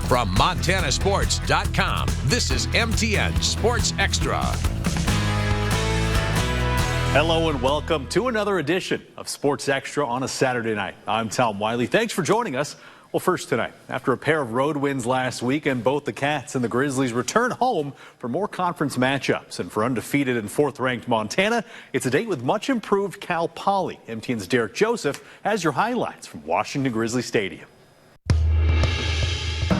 From MontanaSports.com, this is MTN Sports Extra. Hello and welcome to another edition of Sports Extra on a Saturday night. I'm Tom Wiley. Thanks for joining us. Well, first tonight, after a pair of road wins last weekend, both the Cats and the Grizzlies return home for more conference matchups. And for undefeated and fourth-ranked Montana, it's a date with much improved Cal Poly. MTN's Derek Joseph has your highlights from Washington Grizzly Stadium.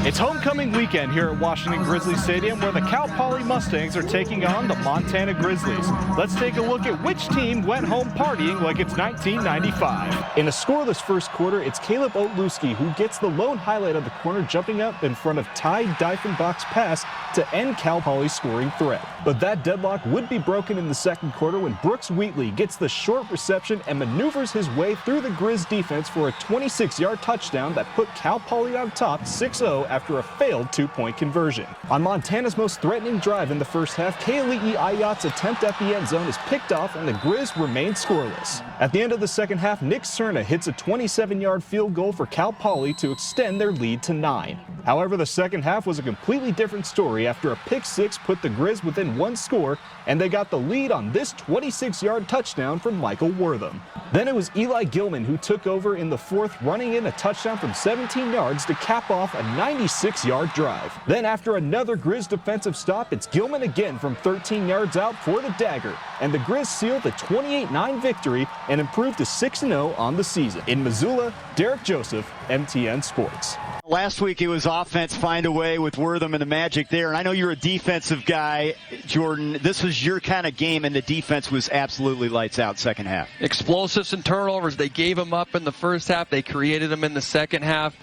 It's homecoming weekend here at Washington Grizzly Stadium, where the Cal Poly Mustangs are taking on the Montana Grizzlies. Let's take a look at which team went home partying like it's 1995. In a scoreless first quarter, it's Caleb Otluski who gets the lone highlight of the corner, jumping up in front of Ty Diefenbach's pass to end Cal Poly's scoring threat. But that deadlock would be broken in the second quarter when Brooks Wheatley gets the short reception and maneuvers his way through the Grizz defense for a 26-yard touchdown that put Cal Poly on top 6-0 after a failed two-point conversion. On Montana's most threatening drive in the first half, Keali'i Ayat's attempt at the end zone is picked off and the Grizz remain scoreless. At the end of the second half, Nick Cerna hits a 27-yard field goal for Cal Poly to extend their lead to 9. However, the second half was a completely different story after a pick six put the Grizz within one score, and they got the lead on this 26-yard touchdown from Michael Wortham. Then it was Eli Gilman who took over in the fourth, running in a touchdown from 17 yards to cap off a 96-yard drive. Then after another Grizz defensive stop, it's Gilman again from 13 yards out for the dagger, and the Grizz sealed the 28-9 victory and improved to 6-0 on the season. In Missoula, Derek Joseph, MTN Sports. Last week it was offense find a way with Wortham and the Magic there, and I know you're a defensive guy, Jordan. This was your kind of game, and the defense was absolutely lights out second half. Explosives and turnovers. They gave them up in the first half. They created them in the second half.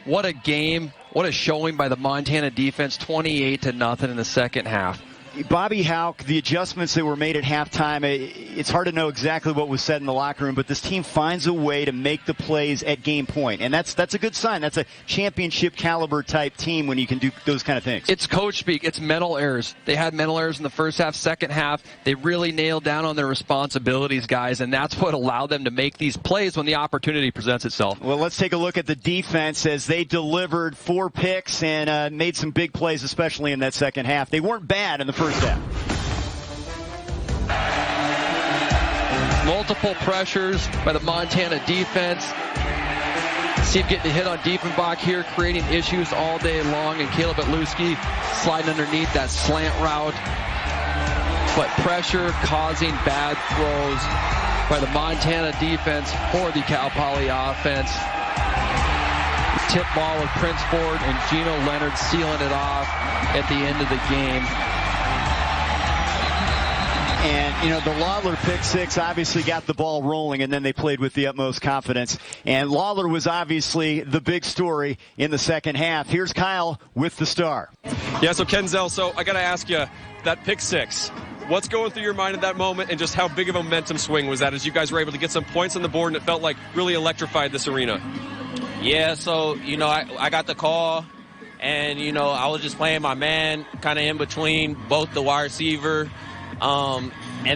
What a game. What a showing by the Montana defense, 28-0 in the second half. Bobby Hauck, the adjustments that were made at halftime, it's hard to know exactly what was said in the locker room, but this team finds a way to make the plays at game point, and that's a good sign. That's a championship caliber type team when you can do those kind of things. It's coach speak. It's mental errors. They had mental errors in the first half, second half. They really nailed down on their responsibilities, guys, and that's what allowed them to make these plays when the opportunity presents itself. Well, let's take a look at the defense as they delivered 4 picks and made some big plays, especially in that second half. They weren't bad in the first half. Multiple pressures by the Montana defense. Steve getting a hit on Diefenbach here, creating issues all day long, and Caleb Otluski sliding underneath that slant route. But pressure causing bad throws by the Montana defense for the Cal Poly offense. Tip ball with Prince Ford and Gino Leonard sealing it off at the end of the game. And, the Lawler pick six obviously got the ball rolling, and then they played with the utmost confidence. And Lawler was obviously the big story in the second half. Here's Kyle with the star. Yeah, so Kenzel, I got to ask you, that pick six, what's going through your mind at that moment, and just how big of a momentum swing was that as you guys were able to get some points on the board and it felt like really electrified this arena? Yeah, so, I got the call, and, I was just playing my man kind of in between both the wide receiver, and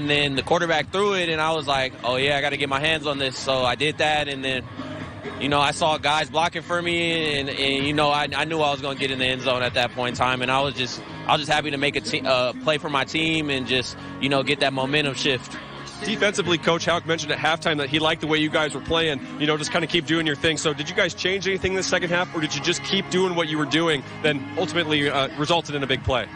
then the quarterback threw it, and I was like, oh, yeah, I got to get my hands on this. So I did that, and then, I saw guys blocking for me, and I knew I was going to get in the end zone at that point in time, and I was just happy to make a play for my team and just, get that momentum shift. Defensively, Coach Hauck mentioned at halftime that he liked the way you guys were playing, just kind of keep doing your thing. So did you guys change anything in the second half, or did you just keep doing what you were doing, then ultimately resulted in a big play?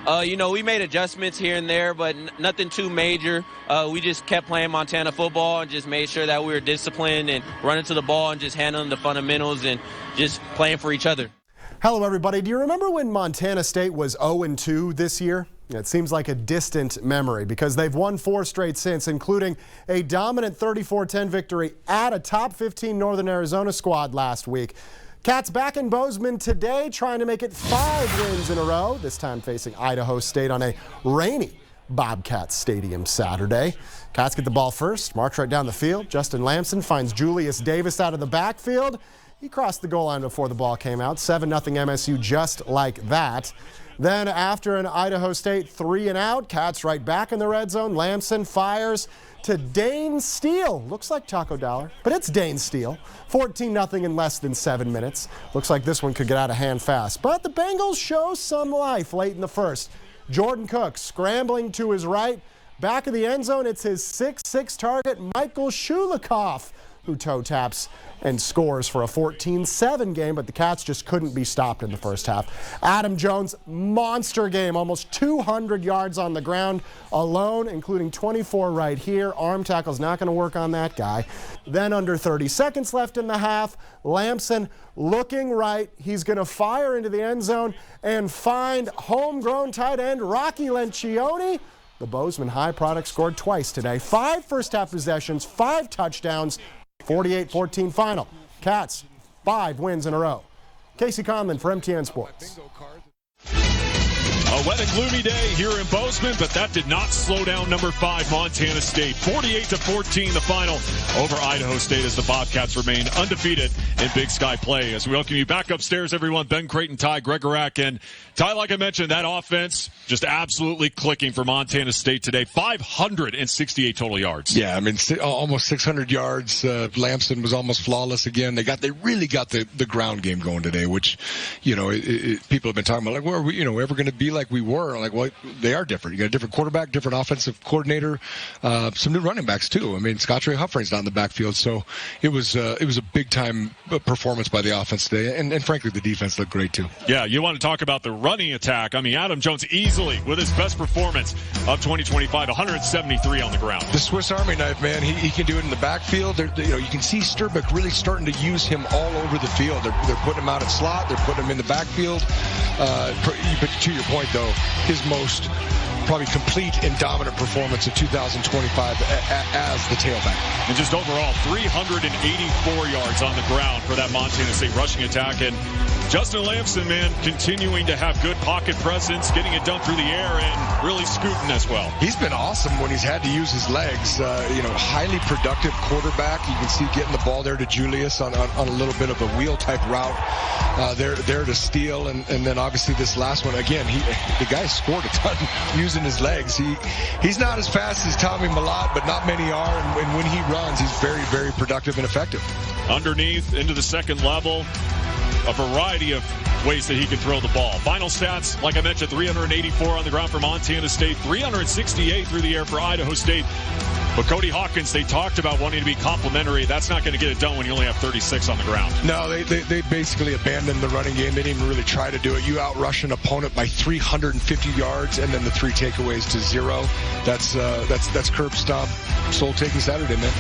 We made adjustments here and there, but nothing too major. We just kept playing Montana football and just made sure that we were disciplined and running to the ball and just handling the fundamentals and just playing for each other. Hello, everybody. Do you remember when Montana State was 0-2 this year? It seems like a distant memory because they've won 4 straight since, including a dominant 34-10 victory at a top 15 Northern Arizona squad last week. Cats back in Bozeman today, trying to make it 5 wins in a row, this time facing Idaho State on a rainy Bobcat Stadium Saturday. Cats get the ball first, march right down the field. Justin Lamson finds Julius Davis out of the backfield. He crossed the goal line before the ball came out. 7-0 MSU just like that. Then after an Idaho State 3-and-out, Cats right back in the red zone. Lamson fires to Dane Steele. Looks like Taco Dollar, but it's Dane Steele. 14-0 in less than 7 minutes. Looks like this one could get out of hand fast. But the Bengals show some life late in the first. Jordan Cook scrambling to his right. Back of the end zone, it's his 6'6" target, Michael Shulikov, who toe taps and scores for a 14-7 game, but the Cats just couldn't be stopped in the first half. Adam Jones, monster game, almost 200 yards on the ground alone, including 24 right here. Arm tackle's not going to work on that guy. Then under 30 seconds left in the half, Lamson looking right. He's going to fire into the end zone and find homegrown tight end Rocky Lencioni. The Bozeman High product scored twice today. 5 first-half possessions, 5 touchdowns, 48-14 final. Cats, 5 wins in a row. Casey Conlon for MTN Sports. A wet and gloomy day here in Bozeman, but that did not slow down number 5 Montana State. 48-14 the final over Idaho State as the Bobcats remain undefeated in Big Sky play. As we welcome you back upstairs, everyone, Ben Creighton, Ty Gregorak. And Ty, like I mentioned, that offense just absolutely clicking for Montana State today. 568 total yards. Yeah, I mean, almost 600 yards. Lamson was almost flawless again. They really got the ground game going today, which, people have been talking about, like, where are we, ever going to be like we were? Like, well, they are different. You got a different quarterback, different offensive coordinator, some new running backs too. I mean, Scottrey Humphrey's not in the backfield, so it was a big time performance by the offense today, and frankly, the defense looked great too. Yeah, you want to talk about the running attack? I mean, Adam Jones easily with his best performance of 2025, 173 on the ground. The Swiss Army knife, man. He can do it in the backfield. You can see Sturbeck really starting to use him all over the field. They're putting him out at slot. They're putting him in the backfield. But to your point, though, his most probably complete and dominant performance of 2025 as the tailback. And just overall, 384 yards on the ground for that Montana State rushing attack. And Justin Lamson, man, continuing to have good pocket presence, getting it done through the air and really scooting as well. He's been awesome when he's had to use his legs. Highly productive quarterback. You can see getting the ball there to Julius on a little bit of a wheel type route. There to steal. And then obviously this last one, again, the guy scored a ton using his legs. He's not as fast as Tommy Mellott, but not many are. And when he runs, he's very, very productive and effective. Underneath, into the second level, a variety of ways that he can throw the ball. Final stats, like I mentioned, 384 on the ground for Montana State, 368 through the air for Idaho State. But Cody Hawkins, they talked about wanting to be complimentary. That's not going to get it done when you only have 36 on the ground. No, they basically abandoned the running game. They didn't even really try to do it. You outrush an opponent by 350 yards and then the 3 takeaways to 0. That's curb stomp, soul taking Saturday, man.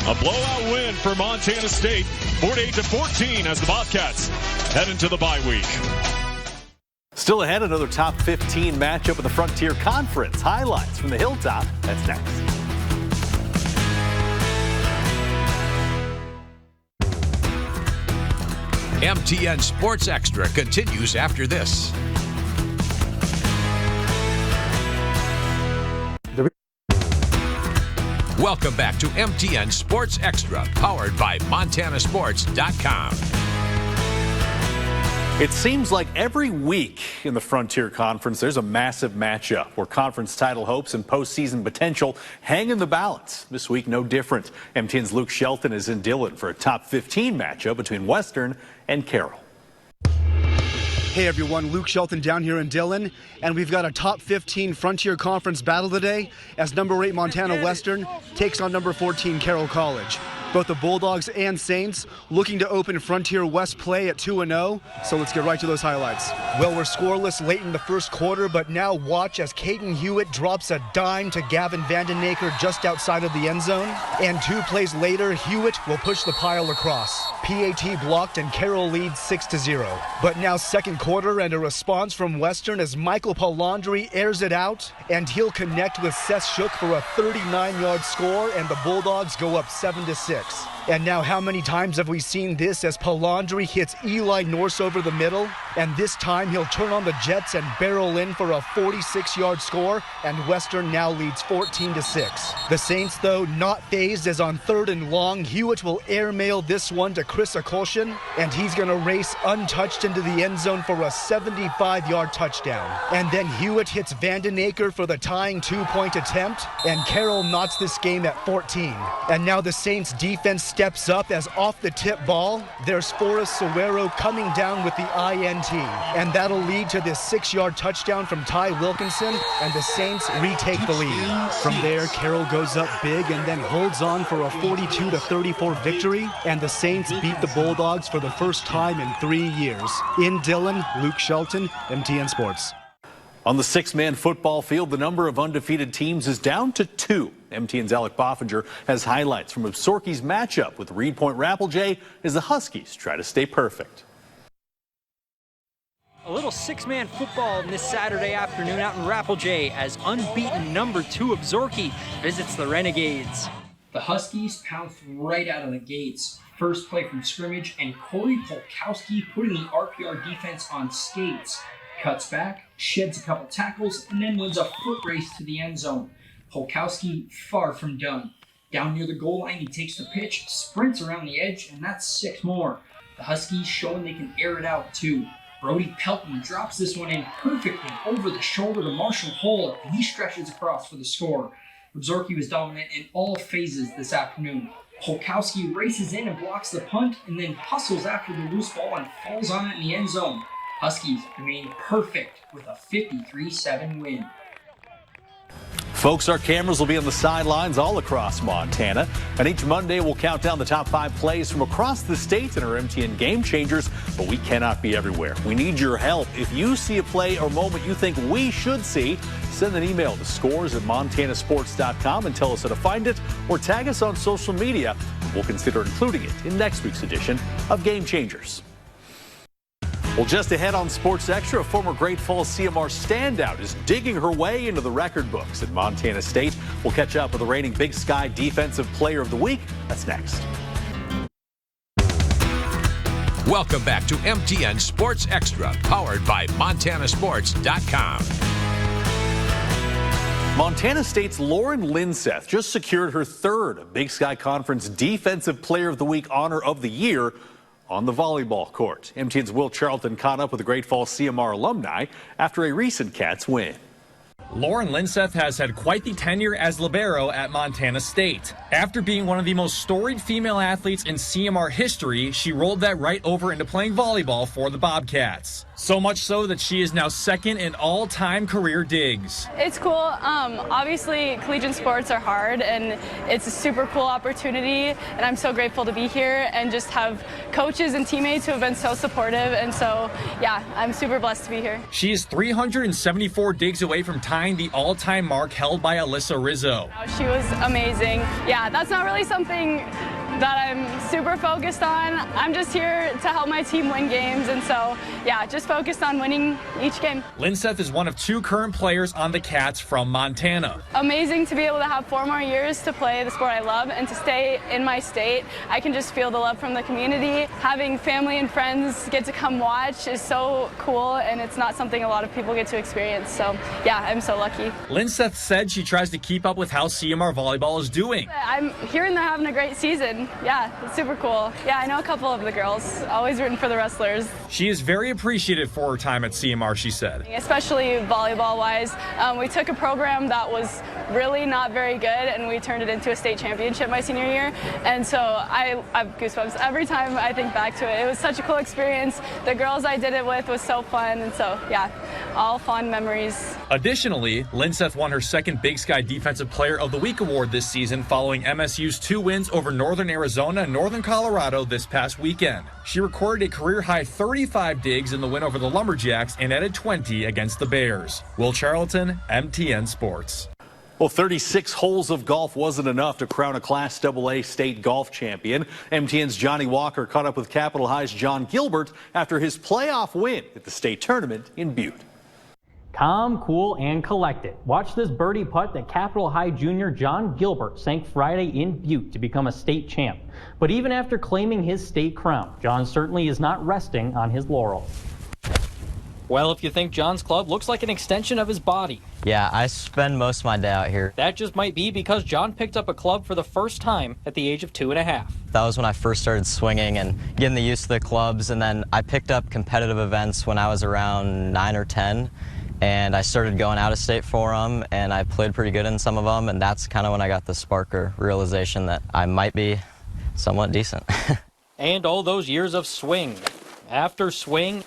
A blowout win for Montana State, 48-14 as the Bobcats head into the bye week. Still ahead, another top 15 matchup in the Frontier Conference. Highlights from the Hilltop. That's next. MTN Sports Extra continues after this. Welcome back to MTN Sports Extra, powered by MontanaSports.com. It seems like every week in the Frontier Conference, there's a massive matchup where conference title hopes and postseason potential hang in the balance. This week, no different. MTN's Luke Shelton is in Dillon for a top 15 matchup between Western and Carroll. Hey everyone, Luke Shelton down here in Dillon, and we've got a top 15 Frontier Conference battle today as number 8 Montana Western takes on number 14 Carroll College. Both the Bulldogs and Saints looking to open Frontier West play at 2-0, so let's get right to those highlights. Well, we're scoreless late in the first quarter, but now watch as Caden Hewitt drops a dime to Gavin Vandenaker just outside of the end zone, and 2 plays later, Hewitt will push the pile across. PAT blocked and Carroll leads 6-0. But now second quarter and a response from Western as Michael Palandri airs it out, and he'll connect with Seth Shook for a 39-yard score, and the Bulldogs go up 7-6. 6. And now how many times have we seen this as Palandri hits Eli Norse over the middle? And this time he'll turn on the jets and barrel in for a 46-yard score, and Western now leads 14-6. The Saints, though, not phased, as on 3rd and long, Hewitt will airmail this one to Chris Akolshin, and he's going to race untouched into the end zone for a 75-yard touchdown. And then Hewitt hits Vandenaker for the tying 2-point attempt, and Carroll knots this game at 14. And now the Saints defense steps up as off the tip ball, there's Forrest Sowero coming down with the INT. And that'll lead to this 6-yard touchdown from Ty Wilkinson, and the Saints retake the lead. From there, Carroll goes up big and then holds on for a 42-34 victory, and the Saints beat the Bulldogs for the first time in 3 years. In Dillon, Luke Shelton, MTN Sports. On the 6-man football field, the number of undefeated teams is down to 2. MTN's Alec Boffinger has highlights from Absorki's matchup with Reed Point Rapelje as the Huskies try to stay perfect. A little 6-man football this Saturday afternoon out in Rapelje as unbeaten number 2 Absorki visits the Renegades. The Huskies pounced right out of the gates. First play from scrimmage, and Corey Polkowski putting the RPR defense on skates. Cuts back, sheds a couple tackles, and then wins a foot race to the end zone. Polkowski far from done. Down near the goal line, he takes the pitch, sprints around the edge, and that's 6 more. The Huskies showing they can air it out too. Brody Pelton drops this one in perfectly over the shoulder to Marshall Hull, and he stretches across for the score. Absorki was dominant in all phases this afternoon. Polkowski races in and blocks the punt, and then hustles after the loose ball and falls on it in the end zone. Huskies remain perfect with a 53-7 win. Folks, our cameras will be on the sidelines all across Montana, and each Monday we'll count down the top 5 plays from across the state in our MTN Game Changers, but we cannot be everywhere. We need your help. If you see a play or moment you think we should see, send an email to scores@montanasports.com and tell us how to find it, or tag us on social media. We'll consider including it in next week's edition of Game Changers. Well, just ahead on Sports Extra, a former Great Falls CMR standout is digging her way into the record books at Montana State. We'll catch up with the reigning Big Sky Defensive Player of the Week. That's next. Welcome back to MTN Sports Extra, powered by MontanaSports.com. Montana State's Lauren Linseth just secured her 3rd Big Sky Conference Defensive Player of the Week honor of the year on the volleyball court. MTN's Will Charlton caught up with the Great Falls CMR alumni after a recent Cats win. Lauren Linseth has had quite the tenure as libero at Montana State. After being one of the most storied female athletes in CMR history, she rolled that right over into playing volleyball for the Bobcats. So much so that she is now 2nd in all-time career digs. It's cool. Obviously, collegiate sports are hard, and it's a super cool opportunity, and I'm so grateful to be here and just have coaches and teammates who have been so supportive, and so, yeah, I'm super blessed to be here. She is 374 digs away from tying the all-time mark held by Alyssa Rizzo. She was amazing. Yeah, that's not really something that I'm super focused on. I'm just here to help my team win games, and so, yeah, just focused on winning each game. Linseth is one of 2 current players on the Cats from Montana. Amazing to be able to have 4 more years to play the sport I love and to stay in my state. I can just feel the love from the community. Having family and friends get to come watch is so cool, and it's not something a lot of people get to experience. So, yeah, I'm so lucky. Linseth said she tries to keep up with how CMR volleyball is doing. I'm hearing they're having a great season. Yeah, it's super cool. Yeah, I know a couple of the girls. Always rooting for the wrestlers. She is very appreciative for her time at CMR, she said. Especially volleyball-wise. We took a program that was really not very good, and we turned it into a state championship my senior year. And so I have goosebumps every time I think back to it. It was such a cool experience. The girls I did it with was so fun, and so, yeah, all fond memories. Additionally, Linseth won her 2nd Big Sky Defensive Player of the Week award this season following MSU's 2 wins over Northern Arizona and Northern Colorado this past weekend. She recorded a career-high 35 digs in the win over the Lumberjacks and added 20 against the Bears. Will Charlton, MTN Sports. Well, 36 holes of golf wasn't enough to crown a Class AA state golf champion. MTN's Johnny Walker caught up with Capitol High's John Gilbert after his playoff win at the state tournament in Butte. calm, cool, and collected. Watch this birdie putt that Capitol High junior John Gilbert sank Friday in Butte to become a state champ. But even after claiming his state crown, John certainly is not resting on his laurels. Well, if you think John's club looks like an extension of his body. Yeah, I spend most of my day out here. That just might be because John picked up a club for the first time at the age of 2.5. That was when I first started swinging and getting the use of the clubs, and then I picked up competitive events when I was around 9 or 10, and I started going out of state for them, and I played pretty good in some of them, and that's kind of when I got the spark or realization that I might be somewhat decent. And all those years of swing, after swing,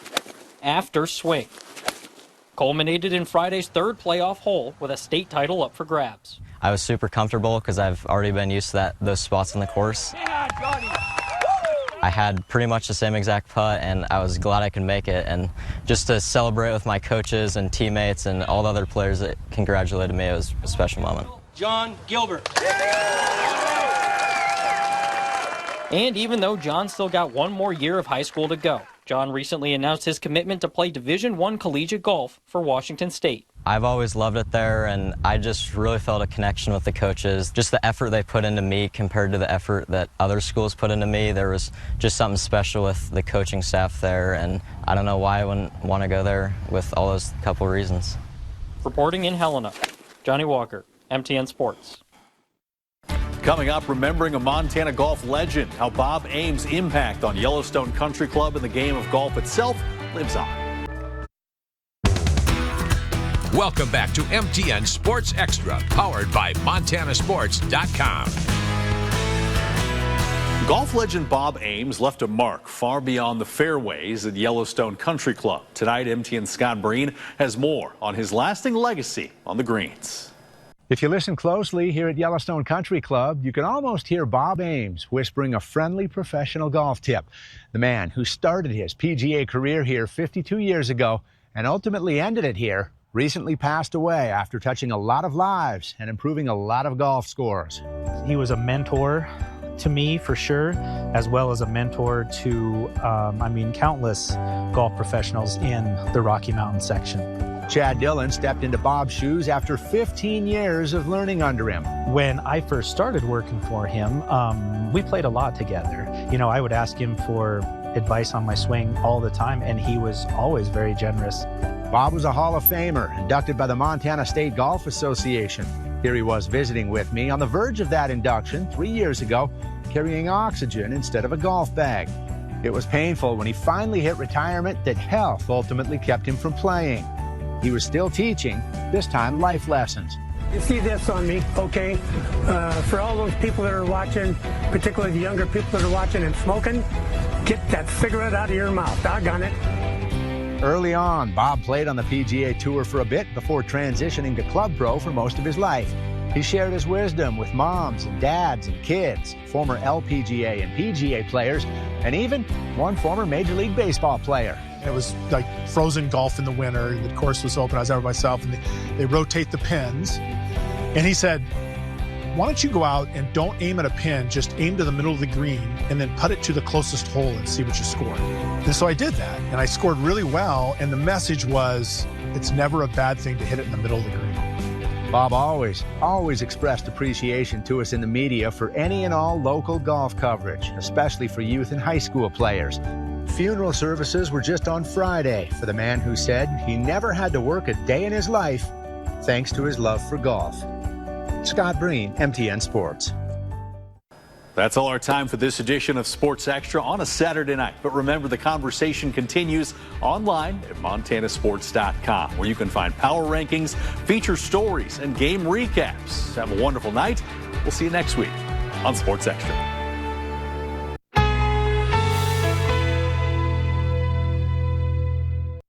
after swing, culminated in Friday's third playoff hole with a state title up for grabs. I was super comfortable because I've already been used to those spots in the course. I had pretty much the same exact putt, and I was glad I could make it. And just to celebrate with my coaches and teammates and all the other players that congratulated me, it was a special moment. John Gilbert. And even though John still got one more year of high school to go, John recently announced his commitment to play Division I collegiate golf for Washington State. I've always loved it there, and I just really felt a connection with the coaches. Just the effort they put into me compared to the effort that other schools put into me. There was just something special with the coaching staff there, and I don't know why I wouldn't want to go there with all those couple reasons. Reporting in Helena, Johnny Walker, MTN Sports. Coming up, remembering a Montana golf legend, how Bob Ames' impact on Yellowstone Country Club and the game of golf itself lives on. Welcome back to MTN Sports Extra, powered by MontanaSports.com. Golf legend Bob Ames left a mark far beyond the fairways at Yellowstone Country Club. Tonight, MTN's Scott Breen has more on his lasting legacy on the greens. If you listen closely here at Yellowstone Country Club, you can almost hear Bob Ames whispering a friendly professional golf tip. The man who started his PGA career here 52 years ago and ultimately ended it here recently passed away after touching a lot of lives and improving a lot of golf scores. He was a mentor to me for sure, as well as a mentor to, countless golf professionals in the Rocky Mountain section. Chad Dillon stepped into Bob's shoes after 15 years of learning under him. When I first started working for him, we played a lot together. You know, I would ask him for advice on my swing all the time, and he was always very generous. Bob was a Hall of Famer, inducted by the Montana State Golf Association. Here he was visiting with me on the verge of that induction 3 years ago, carrying oxygen instead of a golf bag. It was painful when he finally hit retirement that health ultimately kept him from playing. He was still teaching, this time life lessons. You see this on me, okay? For all those people that are watching, particularly the younger people that are watching and smoking, get that cigarette out of your mouth. Doggone it. Early on, Bob played on the PGA Tour for a bit before transitioning to Club Pro for most of his life. He shared his wisdom with moms and dads and kids, former LPGA and PGA players, and even one former Major League Baseball player. It was like frozen golf in the winter. The course was open. I was there by myself, and they rotate the pins. And he said, why don't you go out and don't aim at a pin, just aim to the middle of the green and then putt it to the closest hole and see what you score. And so I did that, and I scored really well. And the message was, it's never a bad thing to hit it in the middle of the green. Bob always expressed appreciation to us in the media for any and all local golf coverage, especially for youth and high school players. Funeral services were just on Friday for the man who said he never had to work a day in his life thanks to his love for golf. Scott Breen, MTN Sports. That's all our time for this edition of Sports Extra on a Saturday night. But remember, the conversation continues online at MontanaSports.com, where you can find power rankings, feature stories, and game recaps. Have a wonderful night. We'll see you next week on Sports Extra.